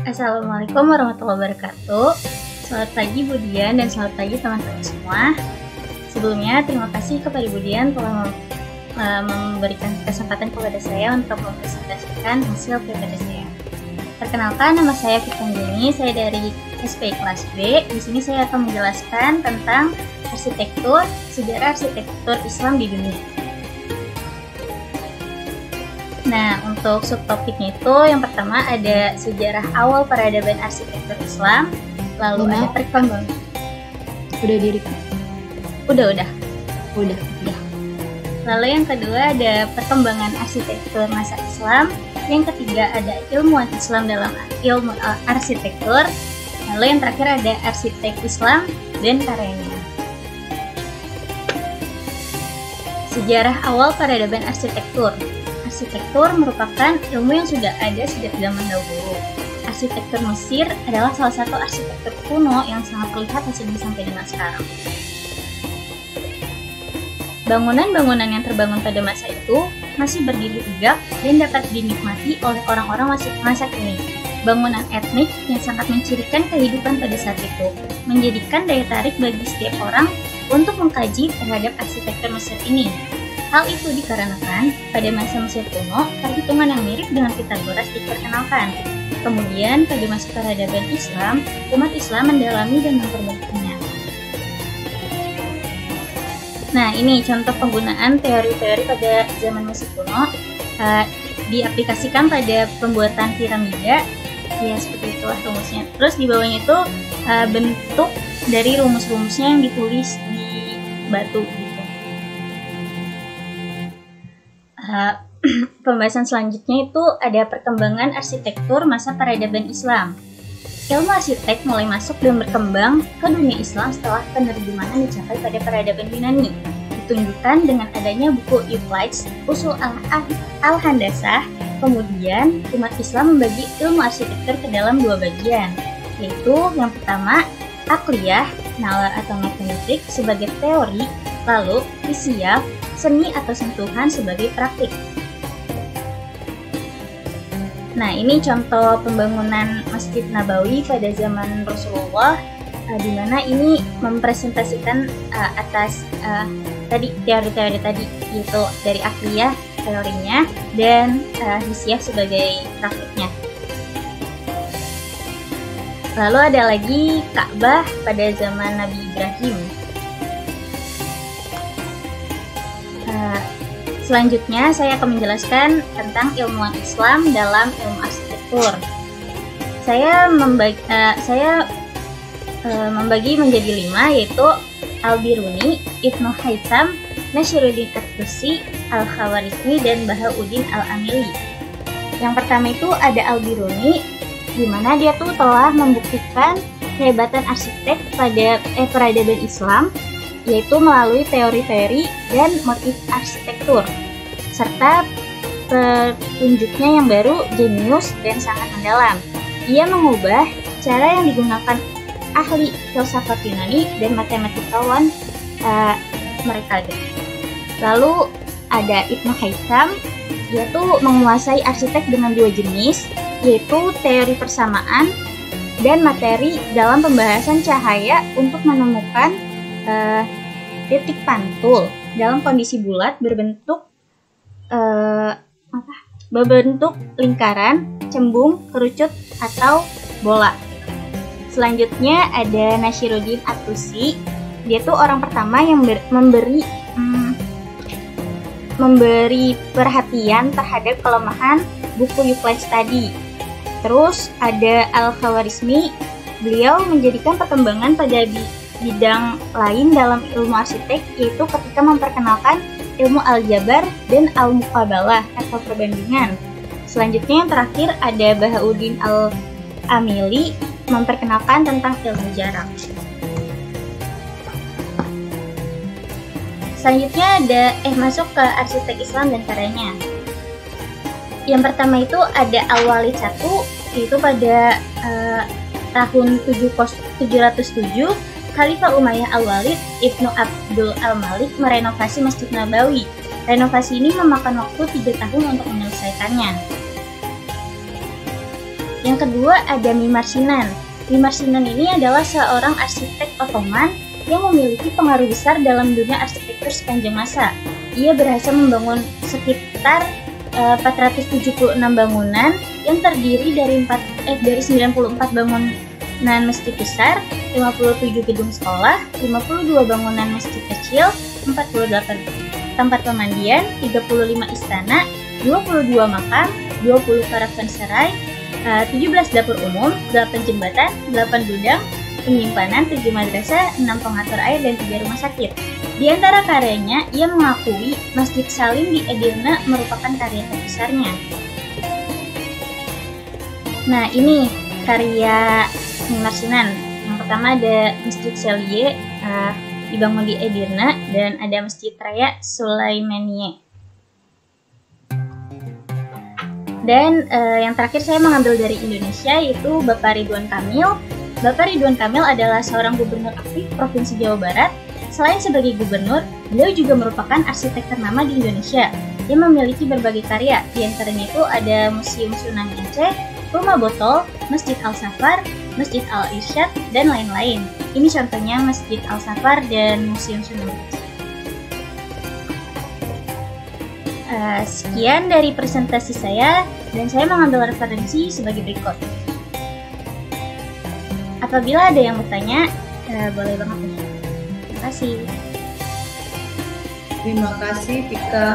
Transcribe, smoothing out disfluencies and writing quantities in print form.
Assalamualaikum warahmatullahi wabarakatuh. Selamat pagi Budian dan selamat pagi teman-teman semua. Sebelumnya terima kasih kepada Budian telah memberikan kesempatan kepada saya untuk mempresentasikan hasil PPT saya. Perkenalkan, nama saya Fitanjani, saya dari SP kelas B. Di sini saya akan menjelaskan tentang sejarah arsitektur Islam di dunia. Nah, untuk subtopiknya itu yang pertama ada sejarah awal peradaban arsitektur Islam, lalu ada perkembangan. Udah diri? Udah. Ya. Lalu yang kedua ada perkembangan arsitektur masa Islam. Yang ketiga ada ilmuwan Islam dalam ilmu arsitektur. Lalu yang terakhir ada arsitek Islam dan karyanya. Sejarah awal peradaban arsitektur. Arsitektur merupakan ilmu yang sudah ada sejak zaman dahulu. Arsitektur Mesir adalah salah satu arsitektur kuno yang sangat terlihat hasilnya sampai dengan sekarang. Bangunan-bangunan yang terbangun pada masa itu masih berdiri tegak dan dapat dinikmati oleh orang-orang masa kini. Bangunan etnik yang sangat mencirikan kehidupan pada saat itu, menjadikan daya tarik bagi setiap orang untuk mengkaji terhadap arsitektur Mesir ini. Hal itu dikarenakan pada masa Mesir kuno, perhitungan yang mirip dengan Pythagoras diperkenalkan. Kemudian pada masa peradaban Islam, umat Islam mendalami dan memperbaikinya. Nah, ini contoh penggunaan teori-teori pada zaman Mesir kuno diaplikasikan pada pembuatan piramida. Ya, seperti itulah rumusnya. Terus di bawahnya itu bentuk dari rumus-rumusnya yang ditulis di batu gitu. Pembahasan selanjutnya itu ada perkembangan arsitektur masa peradaban Islam. Ilmu arsitek mulai masuk dan berkembang ke dunia Islam setelah penerjemahan dicapai pada peradaban Yunani. Ditunjukkan dengan adanya buku Euclid's Usul al-Handasah. Kemudian umat Islam membagi ilmu arsitektur ke dalam dua bagian, yaitu yang pertama akliyah, nalar atau matematik sebagai teori, lalu fisyah, seni atau sentuhan sebagai praktik. Nah, ini contoh pembangunan Masjid Nabawi pada zaman Rasulullah, di mana ini mempresentasikan atas tadi teori-teori tadi, yaitu dari akliyah teorinya dan hisyah sebagai praktiknya. Lalu ada lagi Ka'bah pada zaman Nabi Ibrahim. Selanjutnya saya akan menjelaskan tentang ilmuwan Islam dalam ilmu arsitektur. Saya membagi menjadi 5, yaitu Al-Biruni, Ibnu Haytham, Nasiruddin At-Tusi, Al-Khawarizmi, dan Bahauddin Al-Amili. Yang pertama itu ada Al-Biruni, di mana dia tuh telah membuktikan kehebatan arsitek pada peradaban Islam, yaitu melalui teori-teori dan motif arsitektur, serta petunjuknya yang baru, jenius, dan sangat mendalam. Ia mengubah cara yang digunakan ahli filsafat Yunani dan matematikawan mereka. Lalu ada Ibnu Haytham, dia tuh menguasai arsitek dengan 2 jenis, yaitu teori persamaan dan materi dalam pembahasan cahaya untuk menemukan titik pantul dalam kondisi bulat berbentuk lingkaran, cembung, kerucut, atau bola. Selanjutnya ada Nasiruddin At-Tusi. Dia tuh orang pertama yang memberi perhatian terhadap kelemahan buku Euclid's tadi. Terus ada Al-Khawarizmi. Beliau menjadikan perkembangan pada bidang lain dalam ilmu arsitek, yaitu ketika memperkenalkan ilmu aljabar dan al-muqabalah atau perbandingan. Selanjutnya yang terakhir ada Bahauddin Al-Amili, memperkenalkan tentang ilmu jarak. Selanjutnya ada masuk ke arsitek Islam dan karyanya. Yang pertama itu ada Al-Walid I, yaitu pada tahun 707 Khalifah Umayyah Al-Walid Ibnu Abdul Al-Malik merenovasi Masjid Nabawi. Renovasi ini memakan waktu 3 tahun untuk menyelesaikannya. Yang Yang kedua ada Mimar Sinan. Mimar Sinan ini adalah seorang arsitek Ottoman yang memiliki pengaruh besar dalam dunia arsitektur sepanjang masa. Ia berhasil membangun sekitar 476 bangunan yang terdiri dari 94 bangunan masjid besar, 57 gedung sekolah, 52 bangunan masjid kecil, 48 tempat pemandian, 35 istana, 22 makam, 20 karavanserai, 17 dapur umum, 8 jembatan, 8 gudang, penyimpanan, 7 madrasah, 6 pengatur air, dan 3 rumah sakit. Di antara karyanya, ia mengakui Masjid Salim di Edirne merupakan karya terbesarnya. Nah, ini karya Mimar Sinan. Yang pertama ada Masjid Selye, dibangun di Edirne, dan ada Masjid Raya Sulaimaniye. Dan yang terakhir saya mengambil dari Indonesia, yaitu Bapak Ridwan Kamil. Bapak Ridwan Kamil adalah seorang gubernur aktif Provinsi Jawa Barat. Selain sebagai gubernur, beliau juga merupakan arsitek ternama di Indonesia yang memiliki berbagai karya. Di antaranya itu ada Museum Sunan Aceh, Rumah Botol, Masjid Al-Safar, Masjid Al-Irsyad, dan lain-lain. Ini contohnya Masjid Al-Safar dan Museum Sunan Aceh. Sekian dari presentasi saya, dan saya mengambil referensi sebagai berikut. Apabila ada yang bertanya, boleh banget nih. Terima kasih. Terima kasih, Tika.